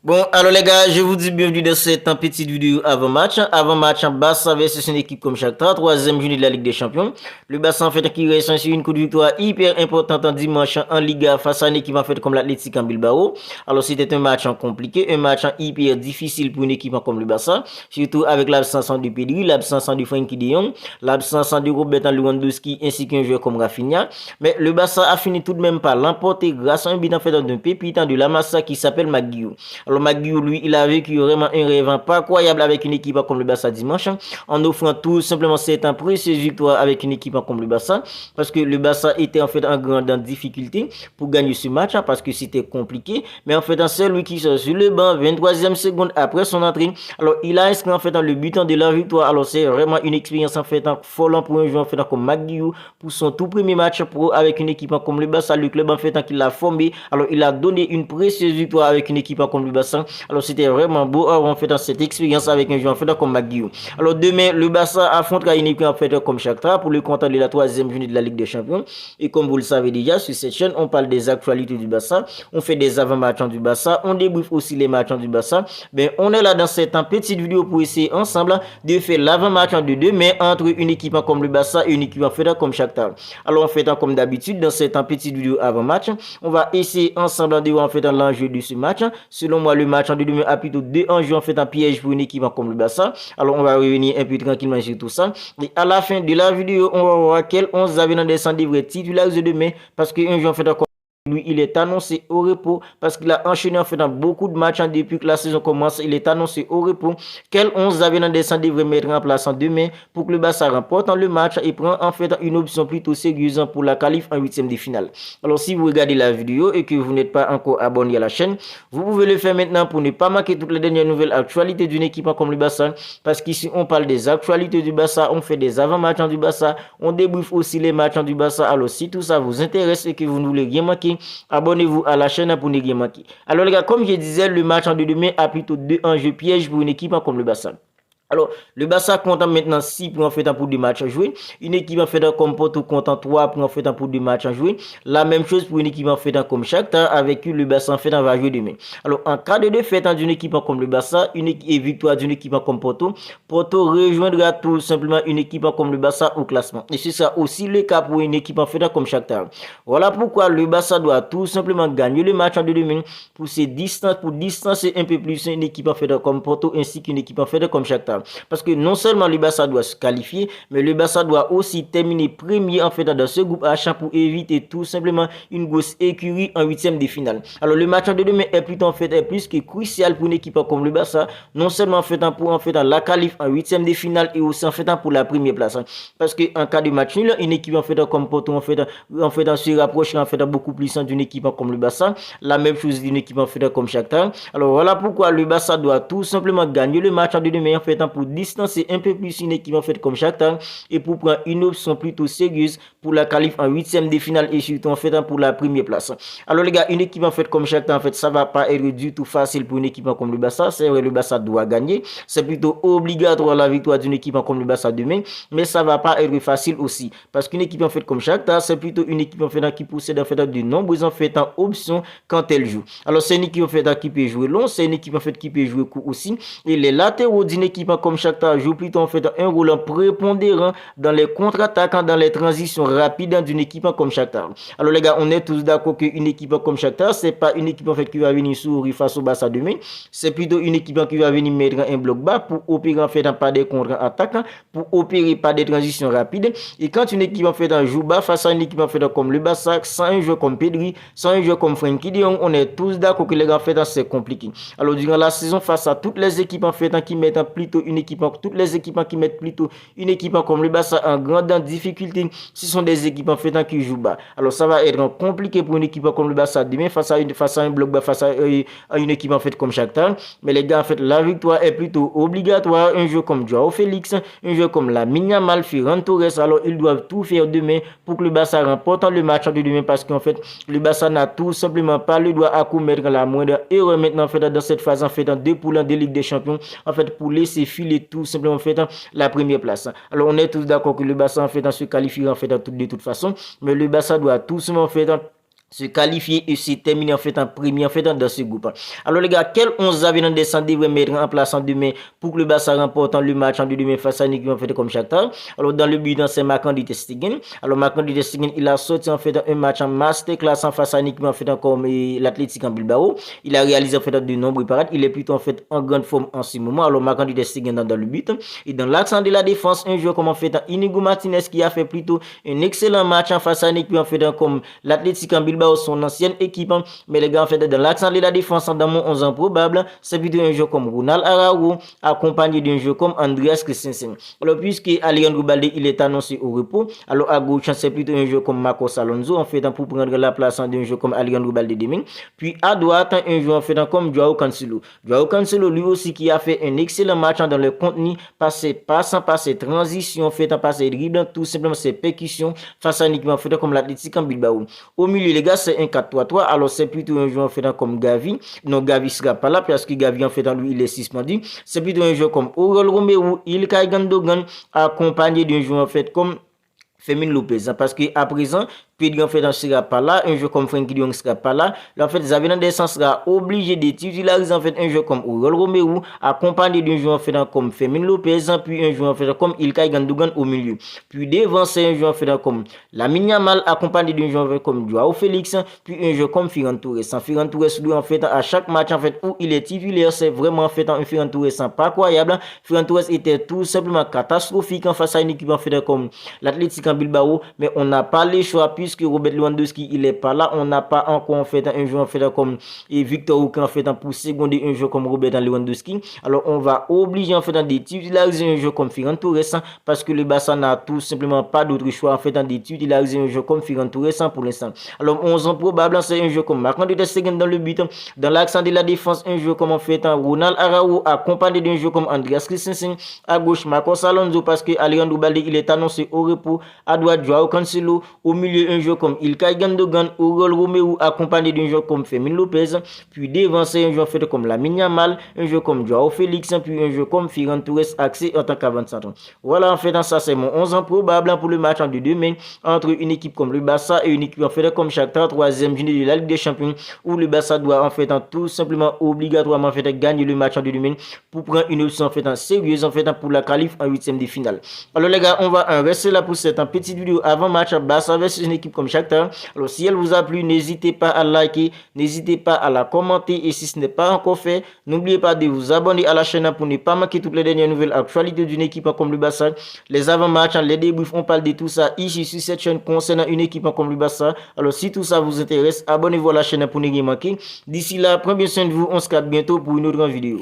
Bon, alors les gars, je vous dis bienvenue dans cette petite vidéo avant-match. Avant-match, Barça versus une équipe comme Shakhtar, troisième journée de la Ligue des Champions. Le Barça en fait qui reste sur une coup de victoire hyper importante en dimanche en Liga face à une équipe en fait comme l'Atlético en Bilbao. Alors c'était un match compliqué, un match hyper difficile pour une équipe comme le Barça, surtout avec l'absence de Pedri, l'absence de Frenkie de Jong, l'absence de Robert Lewandowski ainsi qu'un joueur comme Rafinha. Mais le Barça a fini tout de même par l'emporter grâce à un but en fait d'un pépite de la Massa qui s'appelle Maguire. Alors Maguire, lui, il a vécu vraiment un rêve pas incroyable avec une équipe comme le Barça dimanche, en offrant tout simplement cette précieuse victoire avec une équipe comme le Barça, parce que le Barça était en fait en grande difficulté pour gagner ce match, parce que c'était compliqué, mais en fait, c'est lui qui sort sur le banc, 23e seconde après son entrée, alors il a inscrit en fait le but de la victoire. Alors c'est vraiment une expérience en fait folle pour un joueur en fait comme Maguire, pour son tout premier match pro avec une équipe comme le Barça, le club en fait qui l'a formé, alors il a donné une précieuse victoire avec une équipe comme le Barça. Alors c'était vraiment beau en fait dans cette expérience avec un joueur en fait comme Maguire. Alors demain le Barça affrontera une équipe en fait comme Shakhtar pour le compte de la troisième journée de la Ligue des Champions. Et comme vous le savez déjà sur cette chaîne, on parle des actualités du Barça, on fait des avant-matchs du Barça, on débriefe aussi les matchs du Barça. Ben on est là dans cette petite vidéo pour essayer ensemble de faire l'avant-match de demain entre une équipe comme le Barça et une équipe en fait comme Shakhtar. Alors en fait comme d'habitude dans cette petite vidéo avant-match, on va essayer ensemble de voir en fait l'enjeu de ce match. Selon moi le match de demain a plutôt deux enjeux en fait un piège pour une équipe comme le Barça. Alors on va revenir un peu tranquillement sur tout ça. Et à la fin de la vidéo, on va voir quel 11 Xavi descend devrait titulariser demain parce qu'un jeu en fait lui, il est annoncé au repos parce qu'il a enchaîné en fait dans beaucoup de matchs depuis que la saison commence. Il est annoncé au repos. Quel 11 Xavi Hernandez devrait mettre en place en demain pour que le Barça remporte le match et prend en fait une option plutôt sérieuse pour la qualif en huitième de finale. Alors si vous regardez la vidéo et que vous n'êtes pas encore abonné à la chaîne, vous pouvez le faire maintenant pour ne pas manquer toutes les dernières nouvelles actualités d'une équipe comme le Barça. Parce qu'ici on parle des actualités du Barça, on fait des avant-matchs du Barça, on débriefe aussi les matchs du Barça. Alors si tout ça vous intéresse et que vous ne voulez rien manquer, abonnez-vous à la chaîne pour ne rien manquer. Alors les gars, comme je disais, le match de demain a plutôt deux enjeux pièges pour une équipe comme le Barça. Alors, le Barça compte maintenant 6 points en fait pour 2 matchs à jouer. Une équipe en fait comme Porto compte 3 points en fait pour 2 matchs à jouer. La même chose pour une équipe en fait comme Shakhtar avec qui le Barça en fait va jouer demain. Alors, en cas de défaite d'une équipe comme le Barça, et victoire d'une équipe comme Porto, Porto rejoindra tout simplement une équipe comme le Barça au classement. Et c'est ça aussi le cas pour une équipe en fait comme Shakhtar. Voilà pourquoi le Barça doit tout simplement gagner le match de demain pour distancer un peu plus une équipe en fait comme Porto ainsi qu'une équipe en fait comme Shakhtar. Parce que non seulement le Barça doit se qualifier, mais le Barça doit aussi terminer premier en fait dans ce groupe H pour éviter tout simplement une grosse écurie en huitième de finale. Alors le match de demain est plutôt en fait plus que crucial pour une équipe comme le Barça, non seulement en fait pour en fait la qualif en huitième de finale et aussi en fait pour la première place. Parce que en cas de match nul, une équipe en fait comme Porto en fait se rapproche en fait beaucoup plus d'une équipe comme le Barça, la même chose d'une équipe en fait comme Shakhtar. Alors voilà pourquoi le Barça doit tout simplement gagner le match de demain en fait pour distancer un peu plus une équipe en fait comme Shakhtar et pour prendre une option plutôt sérieuse pour la qualif en huitième de finale et surtout en fait pour la première place. Alors les gars, une équipe en fait comme Shakhtar en fait ça va pas être du tout facile pour une équipe comme le Barça. C'est vrai, le Barça doit gagner, c'est plutôt obligatoire la victoire d'une équipe comme le Barça demain, mais ça va pas être facile aussi parce qu'une équipe en fait comme Shakhtar c'est plutôt une équipe en fait qui possède en fait de nombreuses en fait options quand elle joue. Alors c'est une équipe en fait qui peut jouer long, c'est une équipe en fait qui peut jouer court aussi et les latéraux d'une équipe comme Shakhtar joue plutôt en fait un rôle prépondérant dans les contre-attaques, dans les transitions rapides d'une équipe comme Shakhtar. Alors les gars, on est tous d'accord qu'une équipe comme Shakhtar, c'est pas une équipe en fait qui va venir sourire face au Barça demain, c'est plutôt une équipe qui va venir mettre un bloc bas pour opérer en fait pas des contre-attaques, pour opérer pas des transitions rapides. Et quand une équipe en fait joue bas face à une équipe en fait comme le Barça, sans un joueur comme Pedri, sans un joueur comme Frenkie de Jong, on est tous d'accord que les gars en fait c'est compliqué. Alors durant la saison, face à toutes les équipes en fait qui mettent plutôt une équipe, toutes les équipes qui mettent plutôt une équipe comme le Barça en grande difficulté, ce sont des équipes en fait qui jouent bas. Alors ça va être compliqué pour une équipe comme le Barça demain face à un bloc bas, face à une équipe en fait comme Shakhtar. Mais les gars, en fait la victoire est plutôt obligatoire. Un jeu comme Joao Félix, un jeu comme Lamine Yamal, Ferran Torres, alors ils doivent tout faire demain pour que le Barça remporte le match de demain parce qu'en fait le Barça n'a tout simplement pas le droit à commettre la moindre erreur maintenant en fait dans cette phase en fait en deux poules de Ligue des Champions en fait pour laisser filer tout simplement en fait la première place. Alors on est tous d'accord que le Barça en fait se qualifiera en fait de toute façon, mais le Barça doit tout simplement en fait se qualifier et se terminer en fait en premier en fait dans ce groupe. Alors les gars, quel 11 avions descend devrait mettre en place en demain pour que le Barça remporte le match en demain face à une équipe en fait comme Shakhtar. Alors dans le but c'est Marc-André ter Stegen. Alors Marc-André ter Stegen, il a sorti en fait un match en masterclass en face à une équipe en fait comme l'Athletic en Bilbao. Il a réalisé en fait de nombreux parades. Il est plutôt en fait en grande forme en ce moment. Alors Marc-André ter Stegen dans le but et dans l'accent de la défense, un joueur comme en fait Inigo Martinez qui a fait plutôt un excellent match en face à une équipe en fait comme l'Athletic en Bilbao, son ancienne équipe. Mais les gars, en fait, dans l'accent de la défense, dans mon 11 probable, c'est plutôt un jeu comme Ronald Araujo, accompagné d'un jeu comme Andreas Christensen. Alors, puisque Alejandro Balde, il est annoncé au repos, alors à gauche, c'est plutôt un jeu comme Marcos Alonso, en fait, pour prendre la place d'un jeu comme Alejandro Balde demain. Puis à droite, un jeu en fait comme Joao Cancelo. Joao Cancelo, lui aussi, qui a fait un excellent match dans le contenu, passé passant par ses transitions, fait en passer dribble, tout simplement ses percussions face à une équipe en fait comme l'Athletic en Bilbao. Au milieu, les gars, c'est un 4-3-3. Alors, c'est plutôt un joueur en fait comme Gavi. Non, Gavi sera pas là parce que Gavi en fait lui, il est suspendu. C'est plutôt un joueur comme Oriol Romeu, Ilkay Gundogan, accompagné d'un joueur en fait comme Fermin Lopez. Parce que à présent, Pedri en fait ne sera pas là, un jeu comme Frenkie de Jong ne sera pas là. En fait, Xavi Hernandez sera obligé de titulariser en fait un jeu comme Oriol Romeu, accompagné d'un joueur en fait comme Fermin Lopez, puis un joueur en fait comme Ilkay Gundogan au milieu. Puis devant, c'est un joueur en fait comme Lamine Yamal, accompagné d'un joueur en fait comme Joao Félix, puis un joueur comme Ferran Torres. Ferran Torres, lui, en fait, à chaque match en fait où il est titulaire, c'est vraiment en fait un Ferran Torres pas croyable. Ferran Torres était tout simplement catastrophique en face à une équipe en fait comme l'Athletic en Bilbao, mais on n'a pas les choix puisque Robert Lewandowski il est pas là, on n'a pas encore en fait un joueur en fait comme Victor Osimhen en fait pour seconder un joueur comme Robert Lewandowski. Alors on va obliger en fait de titulariser un joueur comme Ferran Torres parce que le Barça n'a tout simplement pas d'autre choix en fait de titulariser un joueur comme Ferran Torres pour l'instant. Alors 11 ans probable c'est un joueur comme Marc-André ter Stegen dans le but, dans l'accent de la défense un joueur comme en fait Ronald Araujo accompagné d'un joueur comme Andreas Christensen, à gauche Marcos Alonso parce que Alejandro Balde il est annoncé au repos, à droite Joao Cancelo, au milieu un joueur comme Ilkay Gundogan, Oriol Romeu accompagné d'un joueur comme Fermin Lopez, puis devant c'est un joueur fait comme Lamine Yamal, un joueur comme Joao Félix, puis un joueur comme Ferran Torres axé en tant qu'avant-centre. Voilà en fait dans ça c'est mon 11 ans probable pour le match de demain entre une équipe comme le Barça et une équipe en fait comme Shakhtar, troisième journée de la Ligue des Champions, où le Barça doit en fait tout simplement obligatoirement en fait gagner le match de demain pour prendre une option en fait sérieuse en fait pour la qualif en huitième de finale. Alors les gars, on va rester là pour cette petite vidéo avant match Barça versus une équipe comme Shakhtar. Alors si elle vous a plu, n'hésitez pas à liker, n'hésitez pas à la commenter et si ce n'est pas encore fait, n'oubliez pas de vous abonner à la chaîne pour ne pas manquer toutes les dernières nouvelles actualités d'une équipe comme le Barça, les avant-matchs, les débriefs, on parle de tout ça ici sur cette chaîne concernant une équipe comme le Barça. Alors si tout ça vous intéresse, abonnez-vous à la chaîne pour ne rien manquer. D'ici là, prenez bien soin de vous, on se capte bientôt pour une autre vidéo.